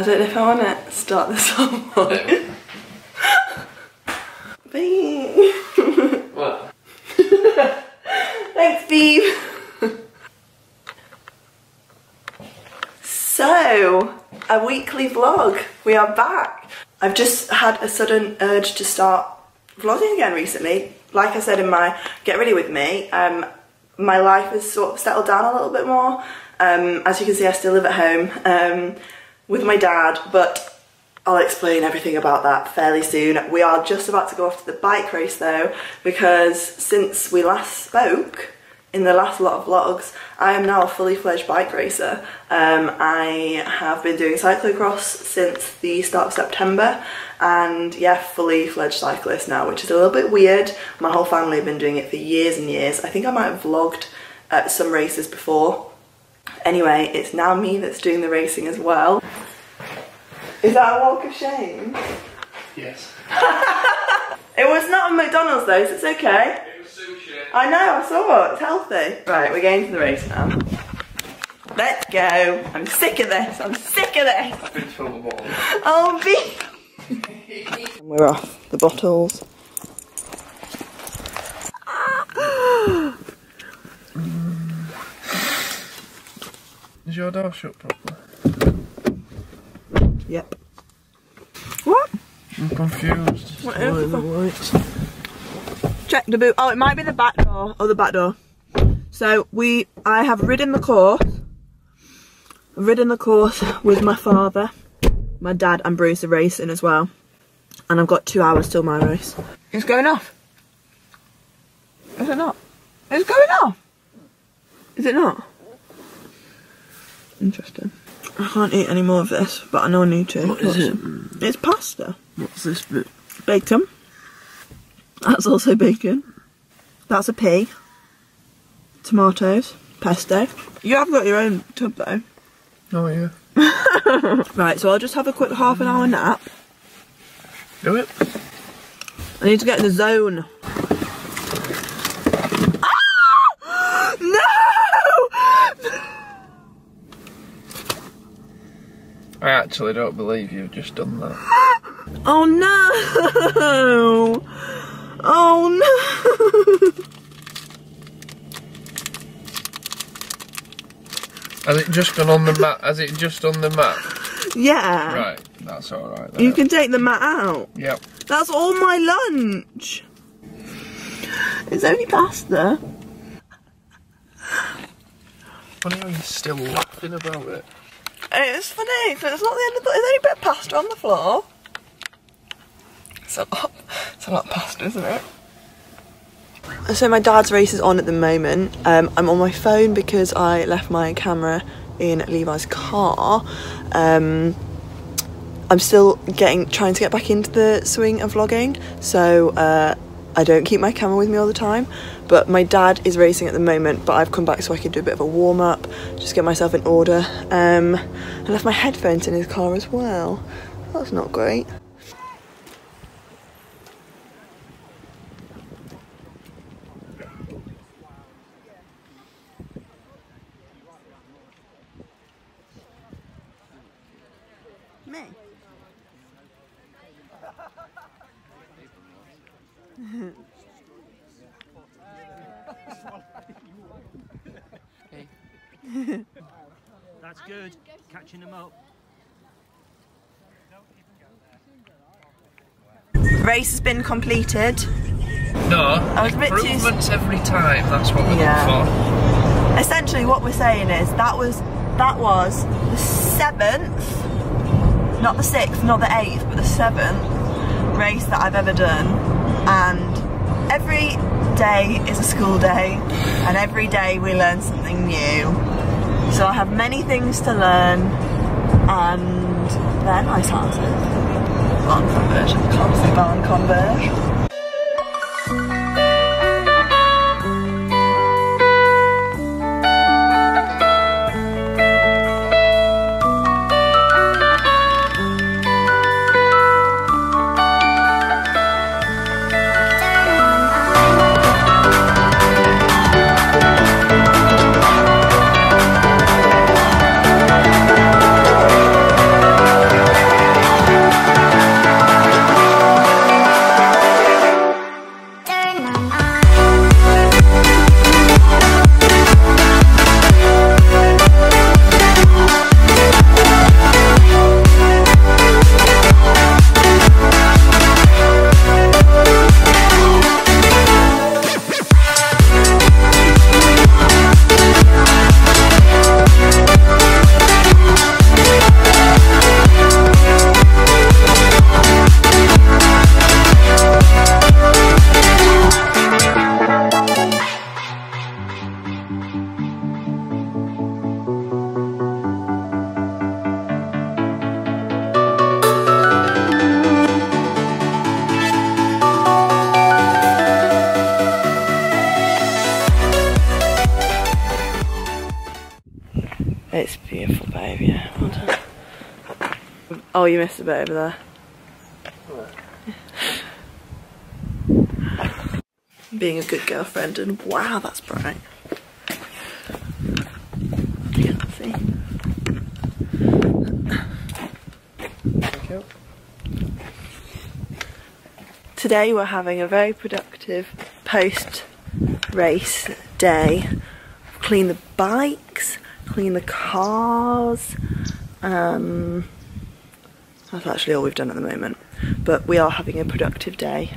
I don't know if I want to start this on. What? Thanks, Beeb. So, a weekly vlog. We are back. I've just had a sudden urge to start vlogging again recently. Like I said in my Get Ready With Me, my life has sort of settled down a little bit more. As you can see, I still live at home with my dad, but I'll explain everything about that fairly soon. We are just about to go off to the bike race though, because since we last spoke, in the last lot of vlogs, I am now a fully fledged bike racer. I have been doing cyclocross since the start of September, and yeah, fully fledged cyclist now, which is a little bit weird. My whole family have been doing it for years and years. I think I might have vlogged at some races before. Anyway, it's now me that's doing the racing as well. Is that a walk of shame? Yes. It was not a McDonald's though, so it's okay. I know, I saw it, it's healthy. Right, we're going to the race now. Let's go. I'm sick of this, I'm sick of this. I've been filled the bottle. Oh, and we're off the bottles. Is your door shut properly? Yep. What? I'm confused. What is the check the boot. Oh, it might be the back door. Oh, the back door. So I have ridden the course. I've ridden the course with my father, my dad, and Bruce are racing as well. And I've got 2 hours till my race. It's going off. Is it not? It's going off. Is it not? Interesting. I can't eat any more of this, but I know I need to. What is it? It's pasta. What's this bit? Bacon. That's also bacon. That's a pea. Tomatoes. Pesto. You have got your own tub though. Oh yeah. Right, so I'll just have a quick half an hour nap. Do it. I need to get in the zone. Ah! No! I actually don't believe you've just done that. Oh no! Oh no! Has it just gone on the mat? Has it just on the mat? Yeah. Right, that's alright. You can take the mat out. Yep. That's all my lunch. It's only pasta. Funny how you're still laughing about it. It's funny, but it's not the end of the... There's only a bit of pasta on the floor. It's a lot of pasta, isn't it? So my dad's race is on at the moment. I'm on my phone because I left my camera in Levi's car. I'm still trying to get back into the swing of vlogging, so I don't keep my camera with me all the time. But my dad is racing at the moment, but I've come back so I can do a bit of a warm-up, just get myself in order. I left my headphones in his car as well. That's not great. Me? That's good, catching them up. Race has been completed. No, I was a bit improvements every time, that's what we look for. Essentially what we're saying is that was the 7th, not the 6th, not the 8th, but the 7th race that I've ever done, and every day is a school day, and every day we learn something new. So I have many things to learn, and they're nice answers. Barn conversion, can't say barn conversion. Oh, you missed a bit over there. Being a good girlfriend, and wow, that's bright. You can't see. Thank you. Today we're having a very productive post-race day. Clean the bikes, clean the cars. That's actually all we've done at the moment. But we are having a productive day.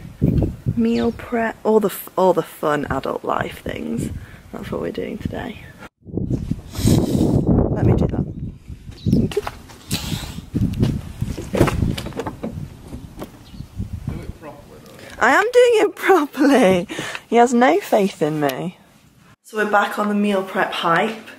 Meal prep, all the fun adult life things. That's what we're doing today. Let me do that. Thank you. Do it properly though. I am doing it properly. He has no faith in me. So we're back on the meal prep hype.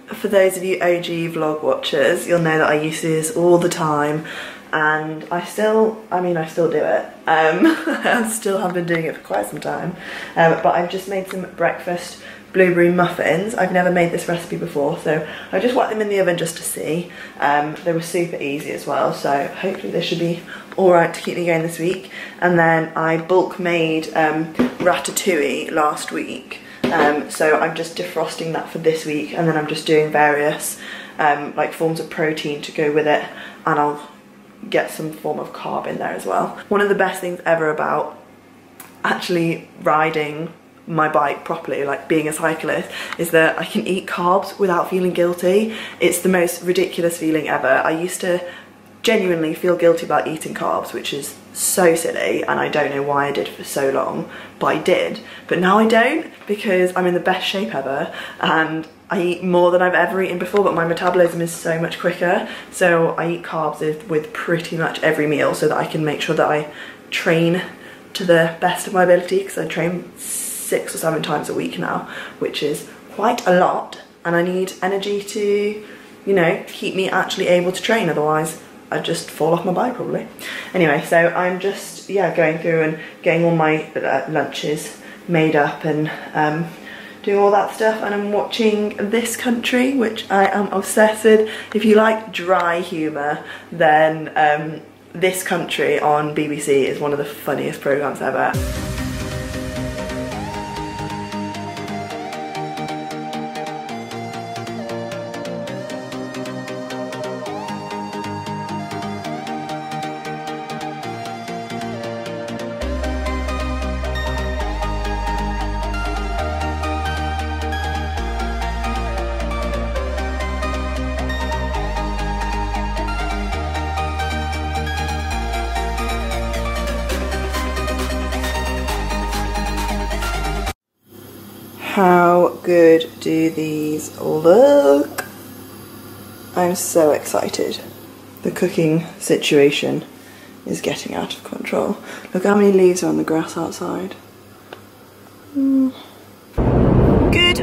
For those of you OG vlog watchers, you'll know that I used to do this all the time, and I still do it. I still have been doing it for quite some time. But I've just made some breakfast blueberry muffins. I've never made this recipe before, so I just whacked them in the oven just to see. They were super easy as well, so hopefully they should be alright to keep me going this week. And then I bulk made ratatouille last week. So I'm just defrosting that for this week, and then I'm just doing various like forms of protein to go with it, and I'll get some form of carb in there as well. One of the best things ever about actually riding my bike properly, like being a cyclist, is that I can eat carbs without feeling guilty. It's the most ridiculous feeling ever. I used to genuinely feel guilty about eating carbs, which is so silly, and I don't know why I did for so long, but I did. But now I don't, because I'm in the best shape ever, and I eat more than I've ever eaten before, but my metabolism is so much quicker, so I eat carbs with pretty much every meal so that I can make sure that I train to the best of my ability, because I train 6 or 7 times a week now, which is quite a lot, and I need energy to, you know, keep me actually able to train, otherwise I'd just fall off my bike probably. Anyway, so I'm just, yeah, going through and getting all my lunches made up and doing all that stuff, and I'm watching This Country, which I am obsessed with. If you like dry humour, then This Country on BBC is one of the funniest programmes ever. How good do these look? I'm so excited. The cooking situation is getting out of control. Look how many leaves are on the grass outside. Good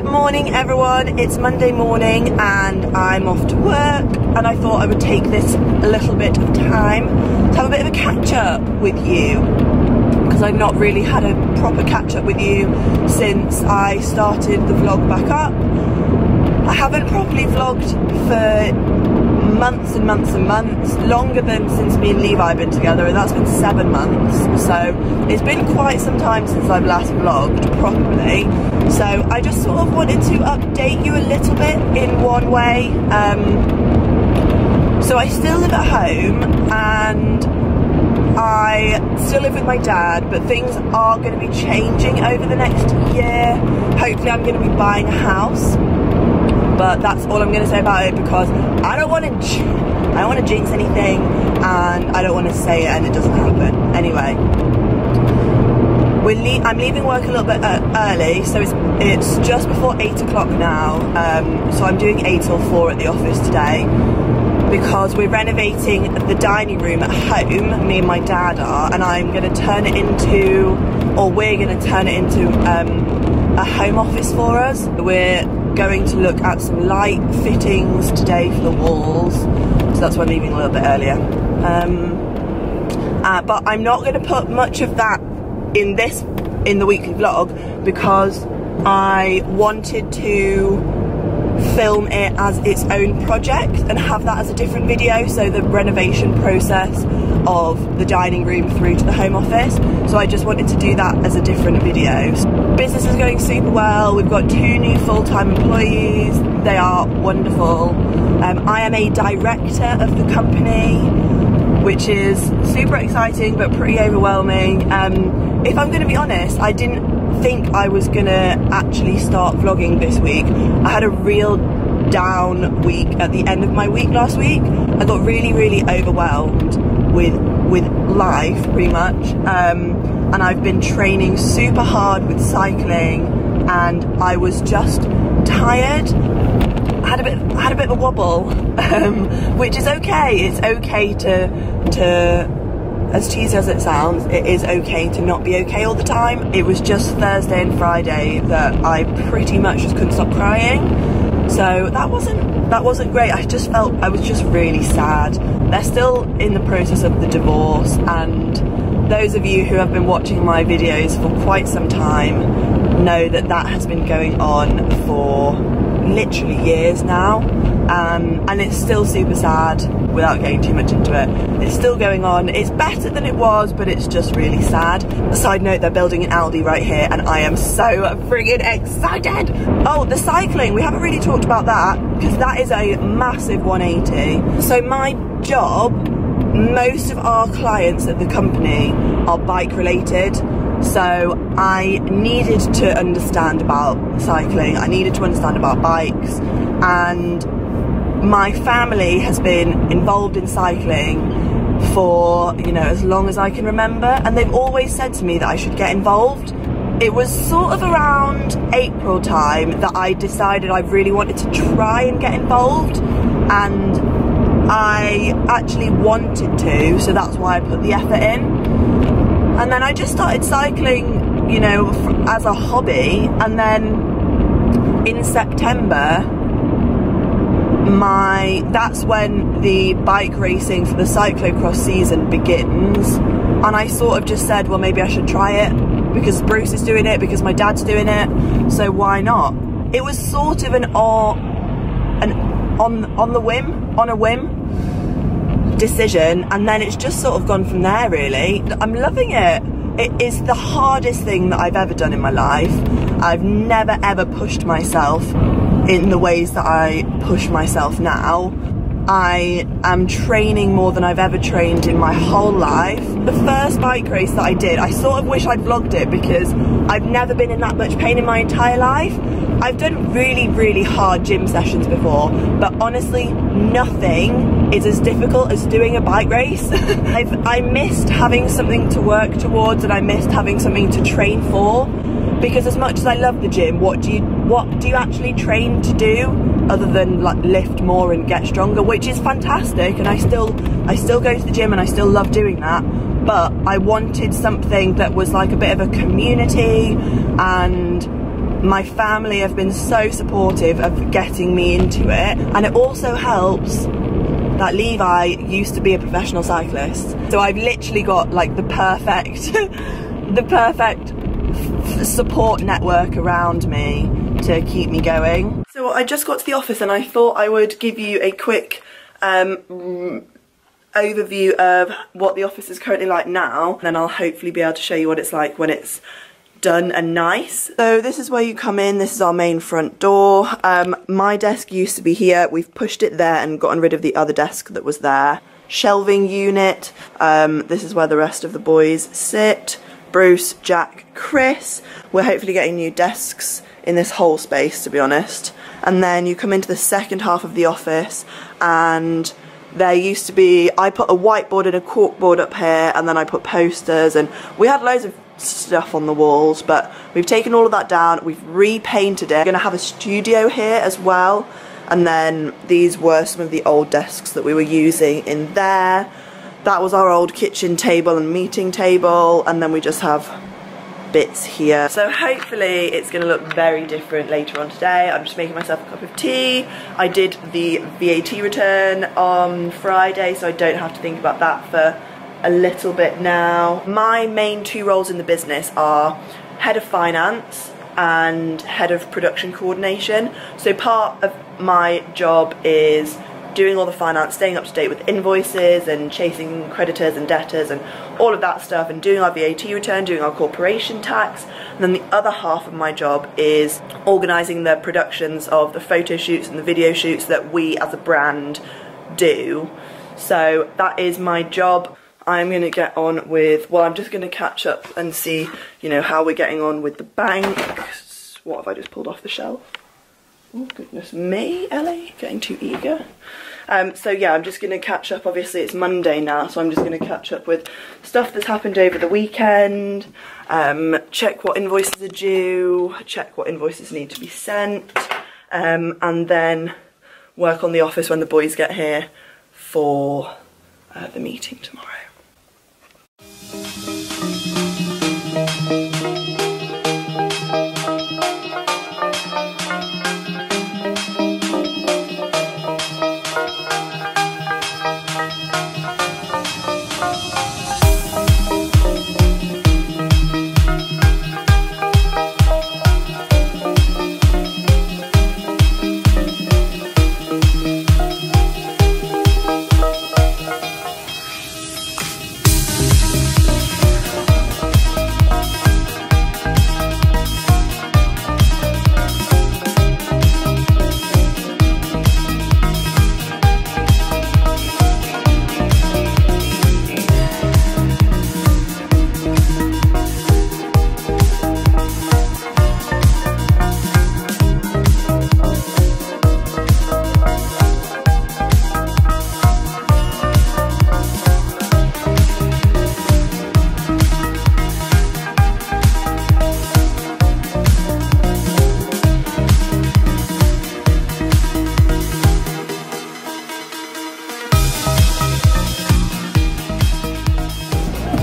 morning everyone, it's Monday morning and I'm off to work, and I thought I would take this a little bit of time to have a bit of a catch up with you, because I've not really had a proper catch up with you since I started the vlog back up. I haven't properly vlogged for months and months and months, longer than since me and Levi have been together, and that's been 7 months, so it's been quite some time since I've last vlogged properly. So I just sort of wanted to update you a little bit in one way. So I still live at home and I still live with my dad, but things are going to be changing over the next year. Hopefully I'm going to be buying a house, but that's all I'm going to say about it, because I don't want to jinx anything, and I don't want to say it and it doesn't happen. Anyway, I'm leaving work a little bit early, so it's just before 8 o'clock now, so I'm doing 8 till 4 at the office today, because we're renovating the dining room at home, me and my dad are, and I'm going to turn it into, or we're going to turn it into a home office for us. We're going to look at some light fittings today for the walls, so that's why I'm leaving a little bit earlier. But I'm not going to put much of that in the weekly vlog, because I wanted to film it as its own project and have that as a different video, so the renovation process of the dining room through to the home office. So I just wanted to do that as a different video. Business is going super well. We've got 2 new full-time employees. They are wonderful. I am a director of the company, which is super exciting but pretty overwhelming. If I'm going to be honest, I didn't think I was going to actually start vlogging this week. I had a real down week at the end of my week last week. I got really overwhelmed with life pretty much, and I've been training super hard with cycling, and I was just tired. I had a bit of a wobble, which is okay. It's okay to, as cheesy as it sounds, it is okay to not be okay all the time. It was just Thursday and Friday that I pretty much just couldn't stop crying. So that wasn't great. I just felt, I was just really sad. They're still in the process of the divorce, and those of you who have been watching my videos for quite some time know that that has been going on for literally years now, and it's still super sad without getting too much into it. It's still going on. It's better than it was, but it's just really sad. A side note, they're building an Aldi right here, and I am so friggin' excited. Oh, the cycling, we haven't really talked about that, because that is a massive 180. So my job, most of our clients at the company are bike related, so I needed to understand about cycling, I needed to understand about bikes, and my family has been involved in cycling for, you know, as long as I can remember, and they've always said to me that I should get involved. It was sort of around April time that I decided I really wanted to try and get involved, and I actually wanted to, so that's why I put the effort in. And then I just started cycling, you know, as a hobby, and then in September, that's when the bike racing for the cyclocross season begins, and I sort of just said, well, maybe I should try it, because Bruce is doing it, because my dad's doing it, so why not? It was sort of on a whim decision, and then it's just sort of gone from there, really. I'm loving it. It is the hardest thing that I've ever done in my life. I've never ever pushed myself in the ways that I push myself now. I am training more than I've ever trained in my whole life. The first bike race that I did, I sort of wish I'd vlogged it, because I've never been in that much pain in my entire life. I've done really hard gym sessions before, but honestly, nothing is as difficult as doing a bike race. I missed having something to work towards, and I missed having something to train for, because as much as I love the gym, what do you actually train to do other than like lift more and get stronger, which is fantastic, and I still go to the gym and I still love doing that, but I wanted something that was like a bit of a community, and my family have been so supportive of getting me into it. And it also helps that Levi used to be a professional cyclist, so I've literally got like the perfect support network around me to keep me going. So I just got to the office, and I thought I would give you a quick overview of what the office is currently like now, and then I'll hopefully be able to show you what it's like when it's done and nice. So this is where you come in. This is our main front door. My desk used to be here. We've pushed it there and gotten rid of the other desk that was there. Shelving unit. This is where the rest of the boys sit. Bruce, Jack, Chris. We're hopefully getting new desks in this whole space, to be honest. And then you come into the second half of the office, and there used to be, I put a whiteboard and a corkboard up here, and then I put posters, and we had loads of stuff on the walls, but we've taken all of that down, we've repainted it. We're going to have a studio here as well, and then these were some of the old desks that we were using in there. That was our old kitchen table and meeting table, and then we just have bits here. So hopefully it's going to look very different later on today. I'm just making myself a cup of tea. I did the VAT return on Friday, so I don't have to think about that for a little bit now. My main 2 roles in the business are head of finance and head of production coordination. So part of my job is doing all the finance, staying up to date with invoices and chasing creditors and debtors and all of that stuff, and doing our VAT return, doing our corporation tax. And then the other half of my job is organising the productions of the photo shoots and the video shoots that we as a brand do. So that is my job. I'm going to get on with, well, I'm just going to catch up and see, you know, how we're getting on with the bank. What have I just pulled off the shelf? Oh, goodness me, Ellie, getting too eager. So yeah, I'm just going to catch up. Obviously it's Monday now, so I'm just going to catch up with stuff that's happened over the weekend, check what invoices are due, check what invoices need to be sent, and then work on the office when the boys get here for the meeting tomorrow.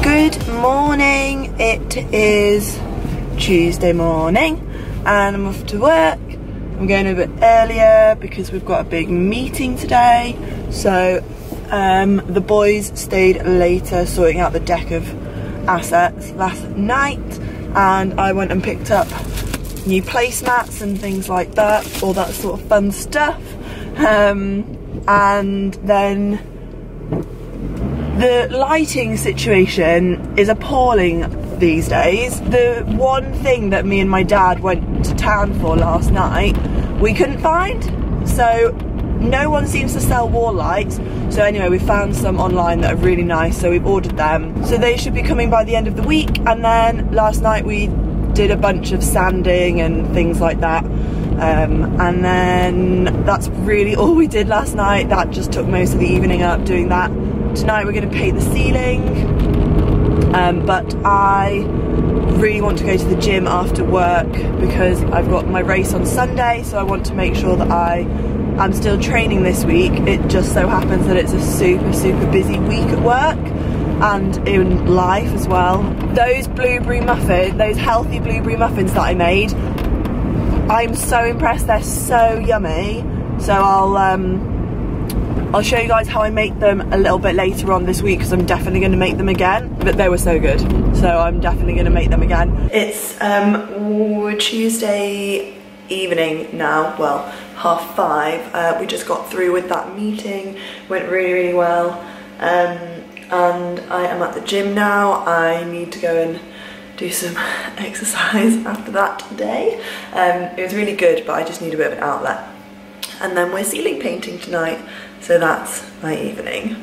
Good morning, it is Tuesday morning and I'm off to work. I'm going a bit earlier because we've got a big meeting today. So the boys stayed later sorting out the deck of assets last night, and I went and picked up new placemats and things like that, all that sort of fun stuff. And then the lighting situation is appalling these days. The one thing that me and my dad went to town for last night, we couldn't find. So no one seems to sell wall lights. So anyway, we found some online that are really nice, so we've ordered them. So they should be coming by the end of the week. And then last night we did a bunch of sanding and things like that. And then that's really all we did last night. That just took most of the evening up doing that. Tonight we're going to paint the ceiling, but I really want to go to the gym after work because I've got my race on Sunday, so I want to make sure that I'm still training this week. It just so happens that it's a super busy week at work and in life as well. Those blueberry muffins, those healthy blueberry muffins that I made, I'm so impressed. They're so yummy. So I'll show you guys how I make them a little bit later on this week because I'm definitely going to make them again. But they were so good, so I'm definitely going to make them again. It's Tuesday evening now, well, 5:30. We just got through with that meeting, went really well. And I am at the gym now. I need to go and do some exercise after that today. It was really good, but I just need a bit of an outlet. And then we're ceiling painting tonight, so that's my evening.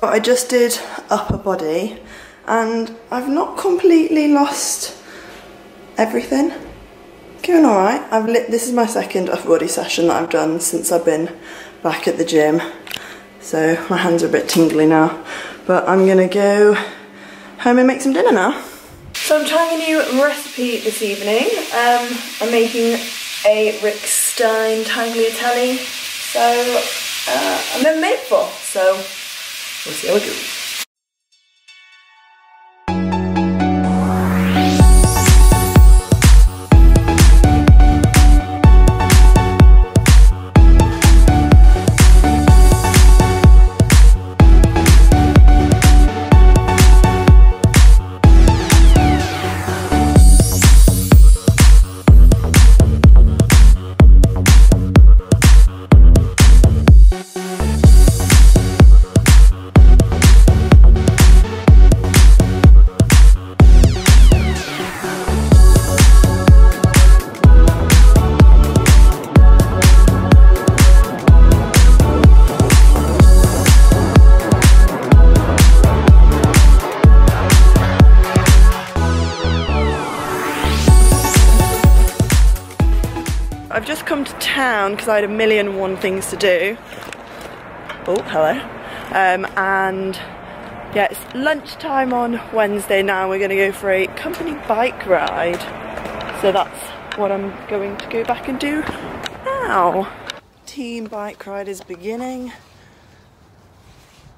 I just did upper body and I've not completely lost everything. Going alright. This is my second upper body session that I've done since I've been back at the gym, so my hands are a bit tingly now, but I'm gonna go home and make some dinner now. So I'm trying a new recipe this evening. I'm making a Rick Stein tagliatelle, so I've never made it before, so we'll see how it goes. I've just come to town because I had 1,000,001 things to do. Oh, hello. And yeah, it's lunchtime on Wednesday now. We're going to go for a company bike ride. So that's what I'm going to go back and do now. Team bike ride is beginning.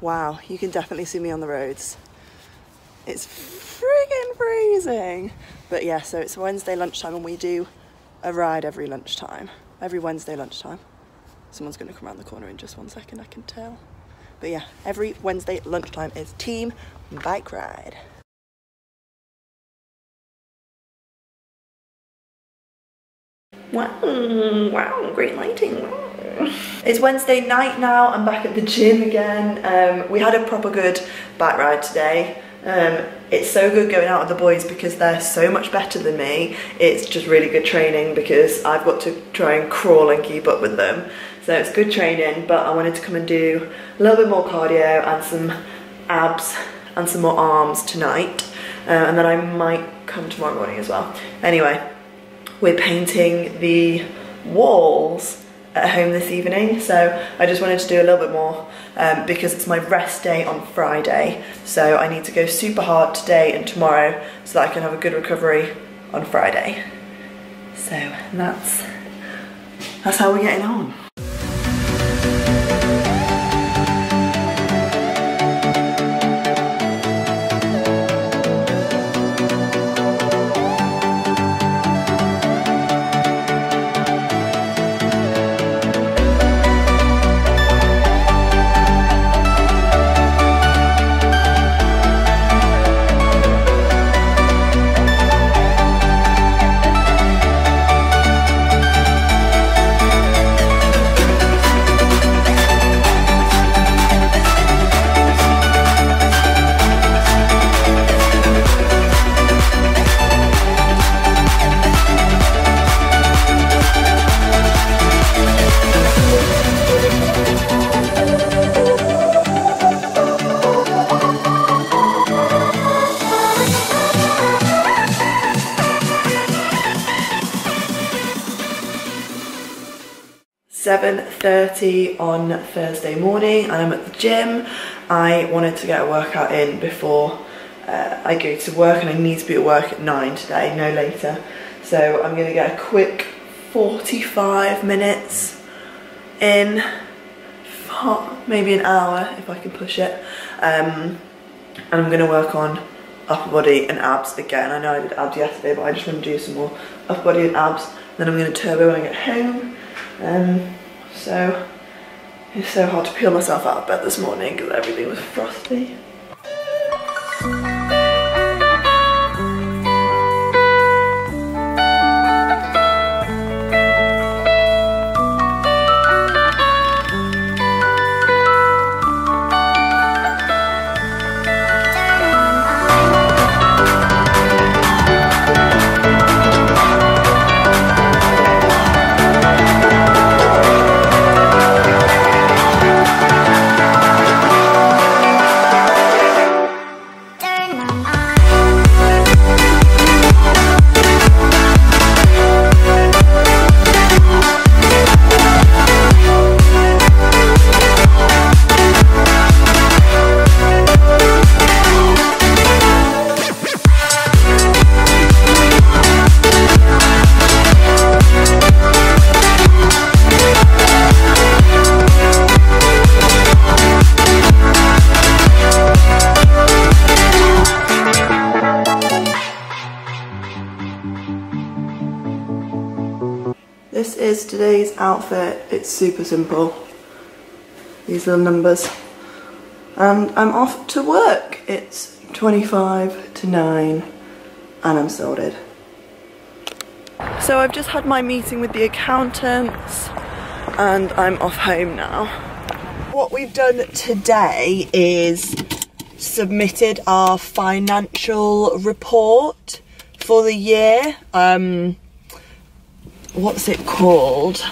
Wow, you can definitely see me on the roads. It's friggin' freezing. But yeah, so it's Wednesday lunchtime and we do a ride every lunchtime. Every Wednesday lunchtime. Someone's going to come around the corner in just 1 second, I can tell. But yeah, every Wednesday lunchtime is team bike ride. Wow, great lighting. Wow. It's Wednesday night now, I'm back at the gym again. We had a proper good bike ride today. It's so good going out with the boys because they're so much better than me. It's just really good training because I've got to try and crawl and keep up with them. So it's good training, but I wanted to come and do a little bit more cardio and some abs and some more arms tonight. And then I might come tomorrow morning as well. Anyway, we're painting the walls at home this evening, so I just wanted to do a little bit more because it's my rest day on Friday, so I need to go super hard today and tomorrow so that I can have a good recovery on Friday. So that's how we're getting on. .30 on Thursday morning and I'm at the gym. I wanted to get a workout in before I go to work, and I need to be at work at 9 today, no later. So I'm going to get a quick 45 minutes in, maybe an hour if I can push it. And I'm going to work on upper body and abs again. I know I did abs yesterday, but I just want to do some more upper body and abs. Then I'm going to turbo when I get home. So it's so hard to peel myself out of bed this morning because everything was frosty. This is today's outfit. It's super simple. These little numbers. And I'm off to work. It's 25 to 9 and I'm sorted. So I've just had my meeting with the accountants and I'm off home now. What we've done today is submitted our financial report for the year. What's it called?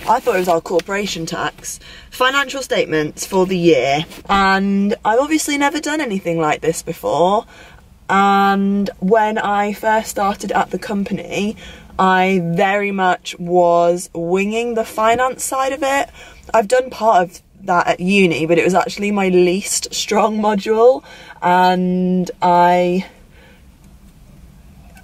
I thought it was our corporation tax. Financial statements for the year. And I've obviously never done anything like this before. and when I first started at the company, I very much was winging the finance side of it. I've done part of that at uni, but it was actually my least strong module, and I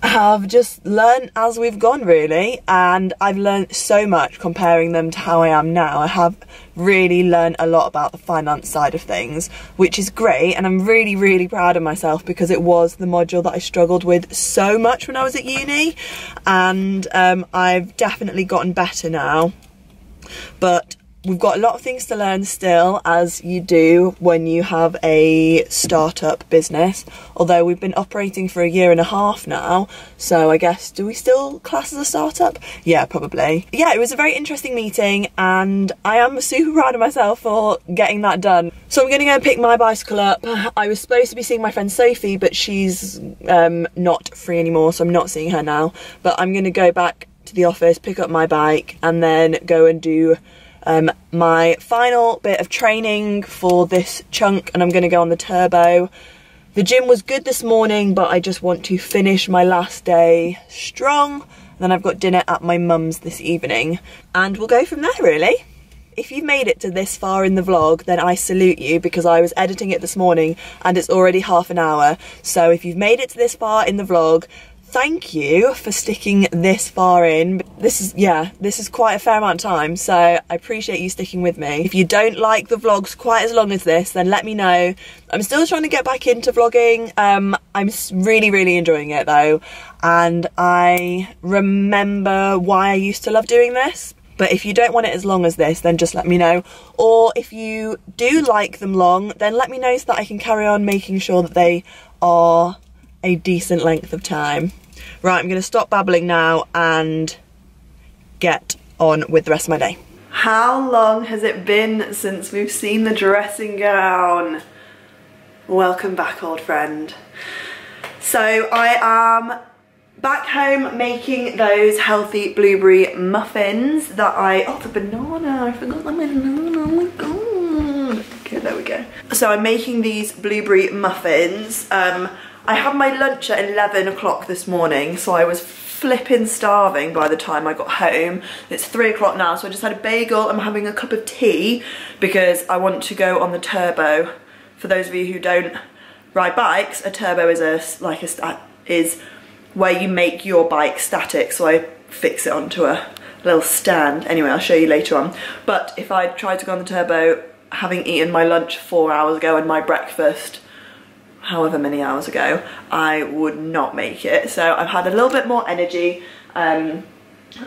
have just learnt as we've gone, really, and I've learnt so much comparing them to how I am now. I have really learnt a lot about the finance side of things, which is great, and I'm really, really proud of myself because it was the module that I struggled with so much when I was at uni, and I've definitely gotten better now. But we've got a lot of things to learn still, as you do when you have a startup business, although we've been operating for 1.5 years now, so I guess, do we still class as a startup? Yeah, probably. Yeah, it was a very interesting meeting, and I am super proud of myself for getting that done. So I'm gonna go and pick my bicycle up. I was supposed to be seeing my friend Sophie, but she's not free anymore, so I'm not seeing her now. But I'm gonna go back to the office, pick up my bike, and then go and do my final bit of training for this chunk, and I'm going to go on the turbo. The gym was good this morning, but I just want to finish my last day strong. Then I've got dinner at my mum's this evening, and we'll go from there, really. If you've made it to this far in the vlog, then I salute you, because I was editing it this morning and it's already half an hour. So if you've made it to this far in the vlog, thank you for sticking this far in. This is quite a fair amount of time, so I appreciate you sticking with me. If you don't like the vlogs quite as long as this, then let me know. I'm still trying to get back into vlogging. I'm really, really enjoying it though, and I remember why I used to love doing this. But if you don't want it as long as this, then just let me know. Or if you do like them long, then let me know so that I can carry on making sure that they are a decent length of time. Right, I'm going to stop babbling now and get on with the rest of my day. How long has it been since we've seen the dressing gown? Welcome back, old friend. So I am back home making those healthy blueberry muffins that oh, the banana, I forgot the banana, oh my god. Okay, there we go. So I'm making these blueberry muffins. I had my lunch at 11 o'clock this morning, so I was flipping starving by the time I got home. It's 3 o'clock now, so I just had a bagel. I'm having a cup of tea because I want to go on the turbo. For those of you who don't ride bikes, a turbo is where you make your bike static, so I fix it onto a little stand. Anyway, I'll show you later on. But if I tried to go on the turbo, having eaten my lunch 4 hours ago and my breakfast however many hours ago, I would not make it. So I've had a little bit more energy. I'm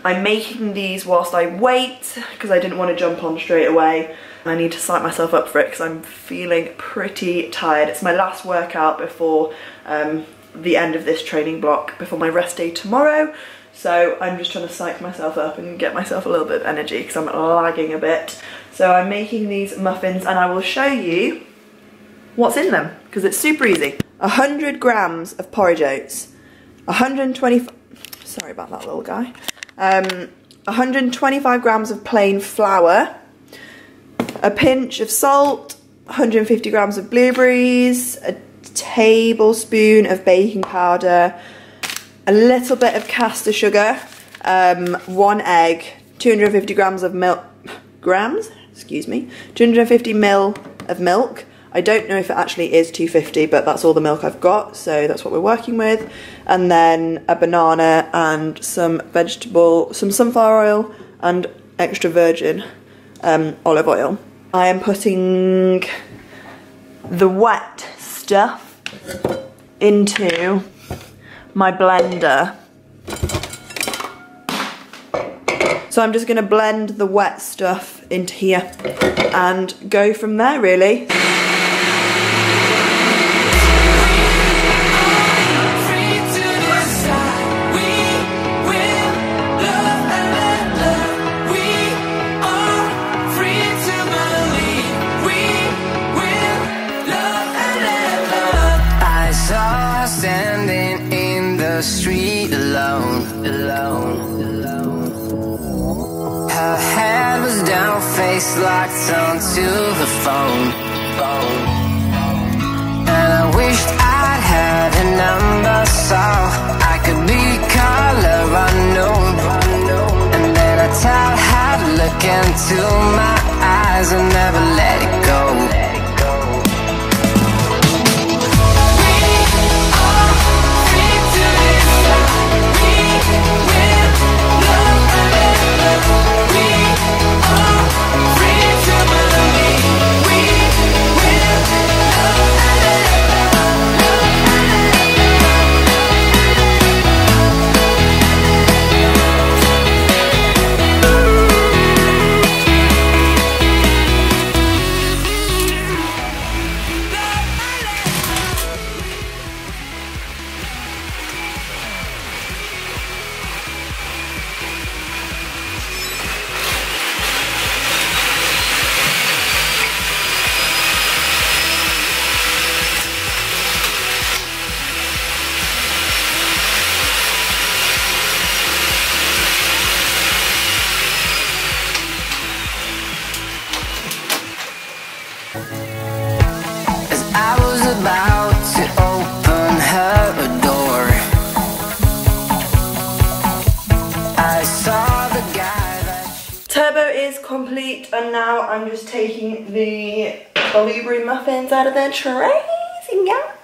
making these whilst I wait because I didn't want to jump on straight away. I need to psych myself up for it because I'm feeling pretty tired. It's my last workout before the end of this training block, before my rest day tomorrow. So I'm just trying to psych myself up and get myself a little bit of energy because I'm lagging a bit. So I'm making these muffins and I will show you what's in them because it's super easy. 100 grams of porridge oats, 125, sorry about that little guy, 125 grams of plain flour, a pinch of salt, 150 grams of blueberries, a tablespoon of baking powder, a little bit of caster sugar, 1 egg, 250 grams of milk, 250 ml of milk. I don't know if it actually is 250, but that's all the milk I've got, so that's what we're working with. And then a banana and some sunflower oil and extra virgin olive oil. I am putting the wet stuff into my blender. So I'm just going to blend the wet stuff into here and go from there, really. Street alone. Her head was down, face locked onto the phone. And I wish wished I'd had a number so I could be color unknown. And then I taught how to look into my eyes and never let it go. Turbo is complete, and now I'm just taking the blueberry muffins out of their trays, yes.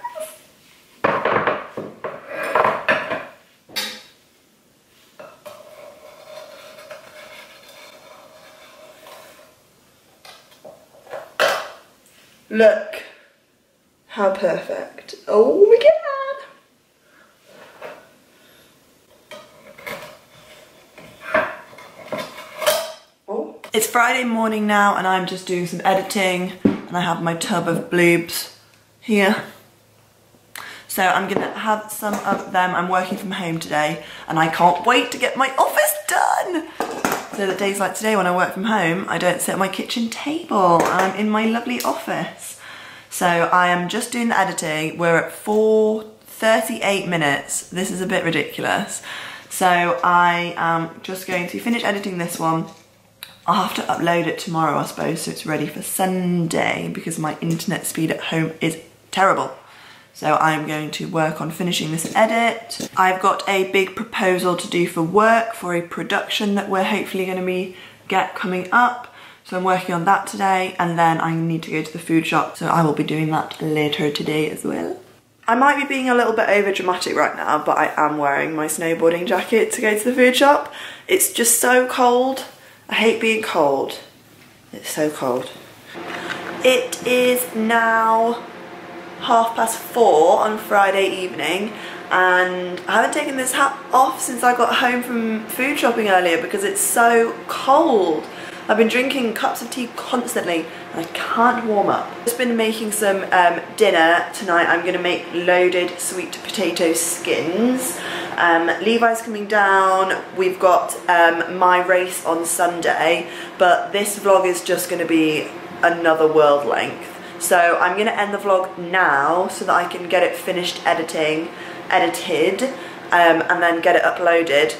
Look how perfect. Oh my god. It's Friday morning now and I'm just doing some editing, and I have my tub of bloobs here. So I'm gonna have some of them. I'm working from home today and I can't wait to get my office done. So that days like today when I work from home, I don't sit at my kitchen table and I'm in my lovely office. So I am just doing the editing. We're at 4:38 minutes. This is a bit ridiculous. So I am just going to finish editing this one. I'll have to upload it tomorrow, I suppose, so it's ready for Sunday because my internet speed at home is terrible. So I'm going to work on finishing this edit. I've got a big proposal to do for work for a production that we're hopefully going to get coming up. So I'm working on that today, and then I need to go to the food shop, so I will be doing that later today as well. I might be being a little bit over dramatic right now, but I am wearing my snowboarding jacket to go to the food shop. It's just so cold. I hate being cold. It's so cold. It is now 4:30 on Friday evening, and I haven't taken this hat off since I got home from food shopping earlier because it's so cold. I've been drinking cups of tea constantly and I can't warm up. I've just been making some dinner tonight. I'm going to make loaded sweet potato skins. Levi's coming down. We've got my race on Sunday, but this vlog is just going to be another world length. So I'm going to end the vlog now so that I can get it finished edited, and then get it uploaded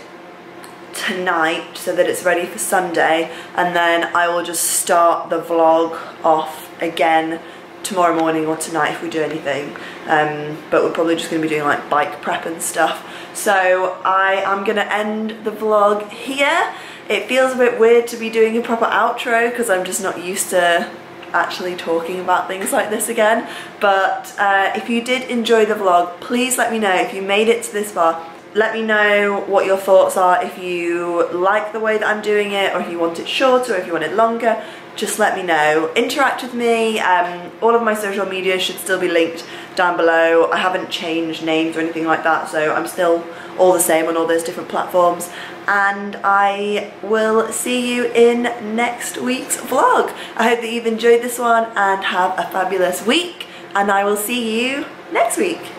tonight so that it's ready for Sunday, and then I will just start the vlog off again tomorrow morning or tonight if we do anything, but we're probably just going to be doing like bike prep and stuff. So I am going to end the vlog here. It feels a bit weird to be doing a proper outro because I'm just not used to actually talking about things like this again, but if you did enjoy the vlog, please let me know. If you made it to this far, let me know what your thoughts are. If you like the way that I'm doing it, or if you want it shorter, or if you want it longer, just let me know. Interact with me. All of my social media should still be linked down below. I haven't changed names or anything like that, so I'm still all the same on all those different platforms. And I will see you in next week's vlog. I hope that you've enjoyed this one and have a fabulous week, and I will see you next week.